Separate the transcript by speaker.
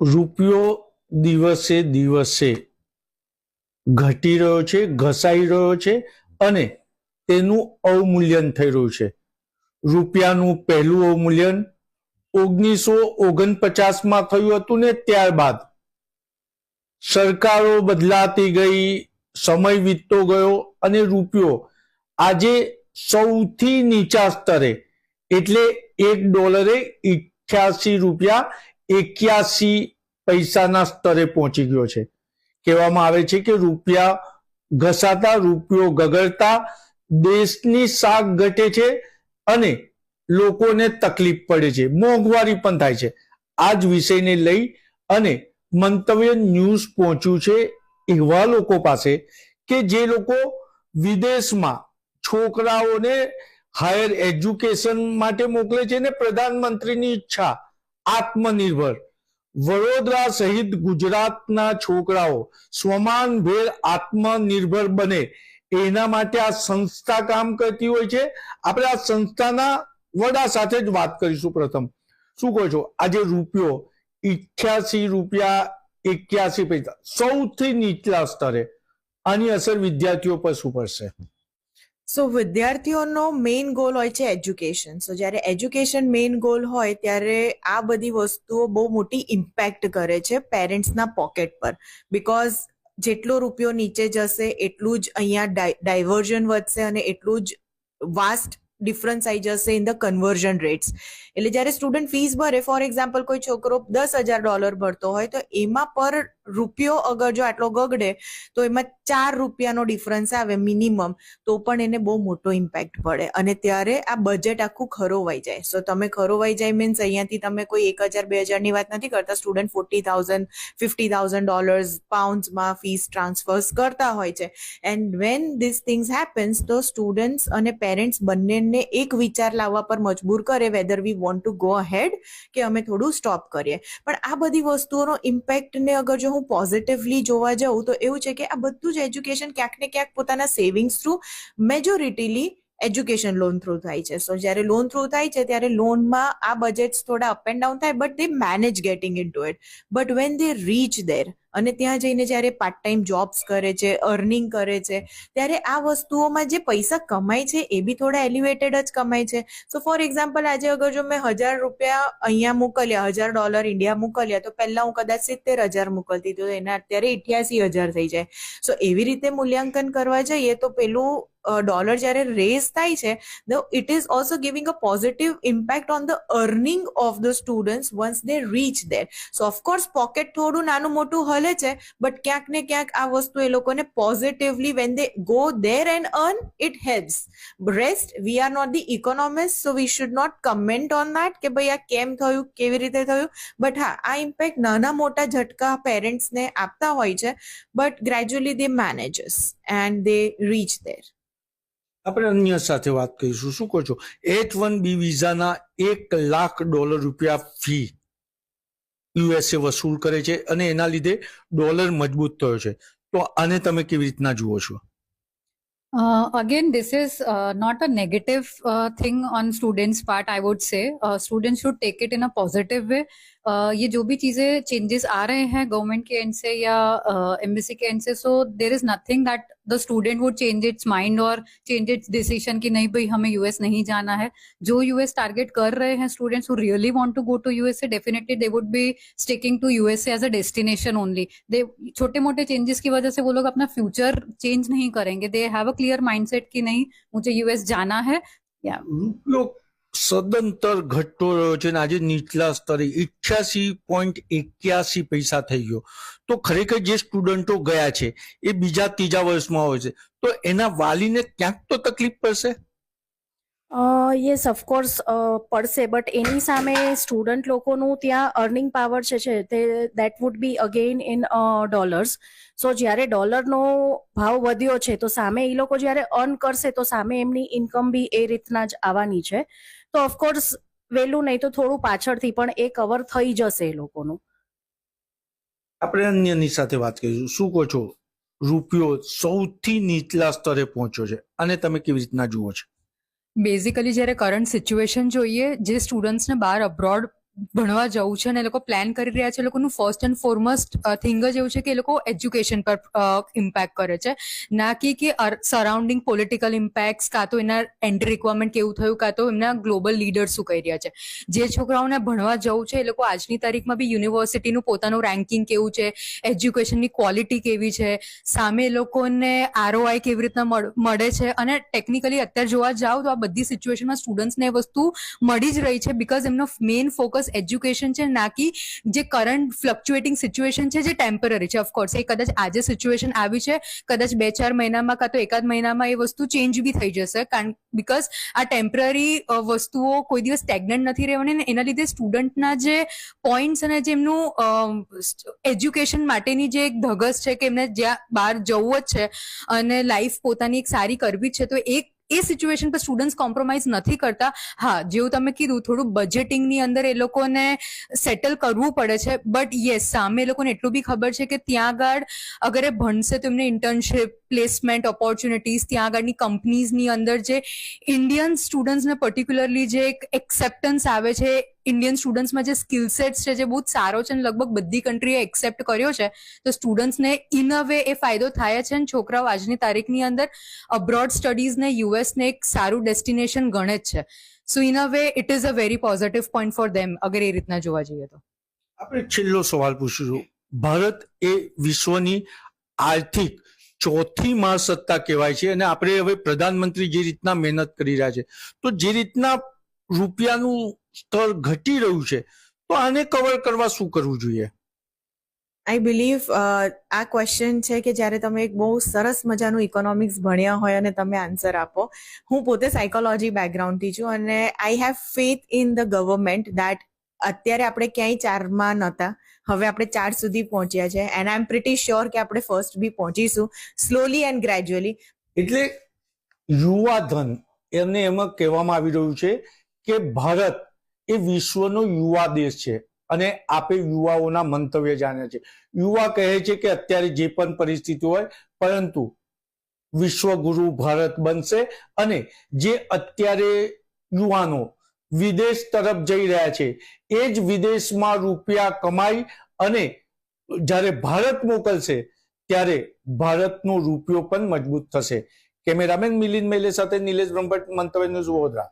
Speaker 1: રૂપિયો દિવસે દિવસે ઘટી રહ્યો છે, ઘસાઈ રહ્યો છે અને તેનું અવમૂલ્યન થઈ રહ્યું છે. રૂપિયાનું પહેલું અવમૂલ્યન 1949માં થયું હતું ને ત્યારબાદ સરકારો બદલાતી ગઈ, સમય વીતતો ગયો અને રૂપિયો આજે સૌથી નીચા સ્તરે એટલે $1 $88.81 સ્તરે પહોંચી ગયો છે. કહેવામાં આવે છે કે રૂપિયા ઘસાતા, રૂપિયો ગગડતા દેશની શાક ઘટે છે અને લોકોને તકલીફ પડે છે, મોંઘવારી પણ થાય છે. આ જ વિષયને લઈ અને મંતવ્ય ન્યૂઝ પહોંચ્યું છે એવા લોકો પાસે કે જે લોકો વિદેશમાં છોકરાઓને હાયર એજ્યુકેશન માટે મોકલે છે ને પ્રધાનમંત્રીની ઈચ્છા આત્મનિર્ભર વડોદરા સહિત ગુજરાતના છોકરાઓ સ્વમાનભેર આત્મનિર્ભર બને એના માટે આ સંસ્થા કામ કરતી હોય છે. આપણે આ સંસ્થાના વડા સાથે જ વાત કરીશું. પ્રથમ શું કહો છો, આજે રૂપિયો $88.81 સૌથી નીચલા સ્તરે, આની અસર વિદ્યાર્થીઓ પર શું પડશે?
Speaker 2: સો વિદ્યાર્થીઓનો મેઇન ગોલ હોય છે એજ્યુકેશન. સો જ્યારે એજ્યુકેશન મેઇન ગોલ હોય ત્યારે આ બધી વસ્તુઓ બહુ મોટી ઇમ્પેક્ટ કરે છે પેરેન્ટ્સના પોકેટ પર. બીકોઝ જેટલો રૂપિયો નીચે જશે એટલું જ અહીંયા ડાયવર્ઝન વધશે અને એટલું જ વાસ્ટ ડિફરન્સ આવી જશે ઇન ધ કન્વર્ઝન રેટ્સ. એટલે જ્યારે સ્ટુડન્ટ ફીસ ભરે, ફોર એક્ઝામ્પલ કોઈ છોકરો $10,000 ભરતો હોય તો એમાં પર રૂપિયો અગર જો આટલો ગગડે તો એમાં ₹4 ડિફરન્સ આવે મિનિમમ, તો પણ એને બહુ મોટો ઇમ્પેક્ટ પડે અને ત્યારે આ બજેટ આખું ખરોવાઈ જાય. સો તમે ખરોવાઈ જાય મીન્સ અહીંયાથી તમે કોઈ 1,000-2,000ની વાત નથી કરતા. સ્ટુડન્ટ $40,000 $50,000 પાઉન્ડ્સમાં ફીસ ટ્રાન્સફર્સ કરતા હોય છે. And when this things happens તો સ્ટુડન્ટ્સ અને પેરેન્ટ્સ બંનેને એક વિચાર લાવવા પર મજબૂર કરે whether we want to go ahead કે અમે થોડું સ્ટોપ કરીએ. પણ આ બધી વસ્તુઓનો ઇમ્પેક્ટને અગર જો હું પોઝિટિવલી જોવા જાઉં તો એવું છે કે આ બધું જ એજ્યુકેશન ક્યાંક ને ક્યાંક પોતાના savings through majoritily education loan through થાય છે. સો જ્યારે લોન થ્રુ થાય છે ત્યારે લોનમાં આ બજેટ્સ થોડા અપ એન્ડ ડાઉન થાય but they manage getting into it. But when they reach there અને ત્યાં જઈને જ્યારે પાર્ટ ટાઈમ જોબ્સ કરે છે, અર્નિંગ કરે છે, ત્યારે આ વસ્તુઓમાં જે પૈસા કમાય છે એ બી થોડા એલિવેટેડ જ કમાય છે. સો ફોર એક્ઝામ્પલ આજે અગર જો મેં $1,000 અહીંયા મોકલ્યા, $1,000 ઇન્ડિયા મોકલ્યા, તો પહેલા હું કદાચ 70,000 મોકલતી તો એના અત્યારે 88,000 થઈ જાય. સો એવી રીતે મૂલ્યાંકન કરવા જઈએ તો પેલું ડોલર જ્યારે રેઝ થાય છે, it is also giving a positive impact on the earning of the students once they reach there. So of course pocket થોડું નાનું મોટું હલે છે બટ ક્યાંક ને ક્યાંક આ વસ્તુ એ લોકોને positively when they go there and earn, it helps. Rest we are not the economists, so we should not comment on that કે ભાઈ આ કેમ થયું, કેવી રીતે થયું. બટ હા, આ ઇમ્પેક્ટ નાના મોટા ઝટકા પેરેન્ટ્સને આપતા હોય છે but gradually they manages and they reach there.
Speaker 1: આપણે અન્ય સાથે વાત કરીશું. શું કહો છો, H1B વિઝાના $1,00,000 રૂપિયા ફી યુએસએ વસૂલ કરે છે અને એના લીધે ડોલર મજબૂત થયો છે, તો આને તમે કેવી રીતના જુઓ છો?
Speaker 3: Again, this is not a negative thing on students' part, I would say. Students should take it in a positive way. ये जो भी चीजें चेंजेस आ रहे हैं गवर्नमेंट के एंड से या एम्बेसी के एंड से, so there is nothing that the student would change its mind और चेंज इट्स डिसीजन कि नहीं भाई हमें यूएस नहीं जाना है. जो यूएस टारगेट कर रहे हैं students who really want to go to USA, definitely they would be sticking to USA as a destination only. They छोटे मोटे चेंजेस की वजह से वो लोग अपना फ्यूचर चेंज नहीं करेंगे. They have a clear mindset कि नहीं मुझे यूएस जाना है.
Speaker 1: રૂપિયો સદંતર ઘટતો રહ્યો છે અને આજે નીચલા સ્તરે 88.81 થઈ ગયો. તો ખરેખર જે સ્ટુડન્ટો ગયા છે એ બીજા ત્રીજા વર્ષમાં હોય છે, તો એના વાલીને ક્યાંક તો તકલીફ પડશે.
Speaker 4: યસ ઓફકોર્સ પડશે, બટ એની સામે સ્ટુડન્ટ લોકોનું ત્યાં અર્નિંગ પાવર છે તે that would be again in dollars. So જ્યારે ડોલરનો ભાવ વધ્યો છે તો સામે એ લોકો જ્યારે અર્ન કરશે તો સામે એમની ઇન્કમ બી એ રીતના જ આવવાની છે. તો ઓફકોર્સ વહેલું નહીં તો થોડું પાછળથી પણ એ કવર થઈ જશે એ લોકોનું.
Speaker 1: આપણે અન્યની સાથે વાત કરીશું. શું કહો છો, રૂપિયો સૌથી નીચલા સ્તરે પહોંચ્યો છે અને તમે કેવી રીતના જુઓ છો?
Speaker 3: બેઝિકલી જ્યારે કરંટ સિચ્યુએશન જોઈએ, જે સ્ટુડન્ટ્સને બહાર અબ્રોડ ભણવા જવું છે અને એ લોકો પ્લાન કરી રહ્યા છે, એ લોકોનું ફર્સ્ટ એન્ડ ફોરમોસ્ટ થિંગ જ એવું છે કે એ લોકો એજ્યુકેશન પર ઇમ્પેક્ટ કરે છે, ના કે સરાઉન્ડિંગ પોલિટિકલ ઇમ્પેક્ટ, કાં તો એના એન્ટ્રી રિક્વાયરમેન્ટ કેવું થયું, કાં તો એમના ગ્લોબલ લીડર શું કહી રહ્યા છે. જે છોકરાઓને ભણવા જવું છે એ લોકો આજની તારીખમાં બી યુનિવર્સિટીનું પોતાનું રેન્કિંગ કેવું છે, એજ્યુકેશનની ક્વોલિટી કેવી છે, સામે એ લોકોને ROI કેવી રીતના મળે છે, અને ટેકનિકલી અત્યારે જોવા જાવ તો આ બધી સિચ્યુએશનમાં સ્ટુડન્ટ્સને એ વસ્તુ મળી જ રહી છે, બીકોઝ એમનો મેઇન ફોકસ એજ્યુકેશન છે, ના કે જે કરંટ ફ્લક્ચ્યુએટિંગ સિચ્યુએશન છે જે ટેમ્પરરી છે. ઓફકોર્સ એ કદાચ આજે સિચ્યુએશન આવી છે, કદાચ 2-4 મહિનામાં કાં તો એકાદ મહિનામાં એ વસ્તુ ચેન્જ બી થઈ જશે, કારણ બીકોઝ આ ટેમ્પરરી વસ્તુઓ કોઈ દિવસ સ્ટેગ્નન્ટ નથી રહેવાની, ને એના લીધે સ્ટુડન્ટના જે પોઈન્ટ્સ અને જે એમનું એજ્યુકેશન માટેની જે એક ધગસ છે કે એમને જ્યાં બહાર જવું જ છે અને લાઈફ પોતાની એક સારી કરવી જ છે, તો એ સિચ્યુએશન પર સ્ટુડન્ટ્સ કોમ્પ્રોમાઇઝ નથી કરતા. હા, જેવું તમે કીધું થોડું બજેટિંગની અંદર એ લોકોને સેટલ કરવું પડે છે, બટ યસ સામે એ લોકોને એટલું બી ખબર છે કે ત્યાં આગળ અગર એ ભણશે તો એમને ઇન્ટર્નશિપ, પ્લેસમેન્ટ ઓપોર્ચ્યુનિટીઝ, ત્યાં આગળની કંપનીઝની અંદર જે ઇન્ડિયન સ્ટુડન્ટ્સને પર્ટિક્યુલરલી જે એક એક્સેપ્ટન્સ આવે છે, ઇન્ડિયન સ્ટુડન્ટ્સમાં જે સ્કિલ સેટ્સ છે જે બહુ જ સારો છે અને લગભગ બધી કન્ટ્રીએ એક્સેપ્ટ કર્યો છે, તો સ્ટુડન્ટ્સને ઇન અ વે એ ફાયદો થાય છે, અને છોકરાઓ આજની તારીખની અંદર અબ્રોડ સ્ટડીઝને યુએસને એક સારું ડેસ્ટિનેશન ગણે જ છે. સો in a way it is a very positive point for them, અગર એ રીતના જોવા જઈએ તો.
Speaker 1: આપણે છેલ્લો સવાલ પૂછીશું. ભારત એ વિશ્વની આર્થિક ચોથી મહાસત્તા કહેવાય છે, અને આપણે હવે પ્રધાનમંત્રી જે રીતના મહેનત કરી રહ્યા છે, તો જે રીતના રૂપિયાનું સ્તર ઘટી રહ્યું છે, તો આને કવર કરવા શું કરવું જોઈએ?
Speaker 2: આઈ બિલીવ આ ક્વેશ્ચન છે કે જ્યારે તમે એક બહુ સરસ મજાનું ઇકોનોમિક્સ ભણ્યા હોય અને તમે આન્સર આપો. હું પોતે સાયકોલોજી બેકગ્રાઉન્ડથી છું અને I have faith in the government that અત્યારે આપણે ક્યાંય 4માં નહોતા, હવે આપણે 4 સુધી પહોંચ્યા છે, and I am pretty sure કે આપણે ફર્સ્ટ બી પહોંચીશું સ્લોલી એન્ડ ગ્રેજ્યુઅલી.
Speaker 1: એટલે યુવા ધન એમને એમાં કહેવામાં આવી રહ્યું છે કે ભારત એ વિશ્વનો યુવા દેશ છે, અને આપે યુવાઓના મંતવ્ય જાણ્યા છે. યુવા કહે છે કે અત્યારે જે પણ પરિસ્થિતિ હોય, પરંતુ વિશ્વગુરુ ભારત બનશે, અને જે અત્યારે યુવાનો વિદેશ તરફ જઈ રહ્યા છે એ જ વિદેશમાં રૂપિયા કમાઈ અને જ્યારે ભારત મોકલશે ત્યારે ભારતનો રૂપિયો પણ મજબૂત થશે. કેમેરામેન મિલિંદ મેલે સાથે નિલેશ બ્રહ્મભટ્ટ, મંતવ્ય ન્યૂઝ, વડોદરા.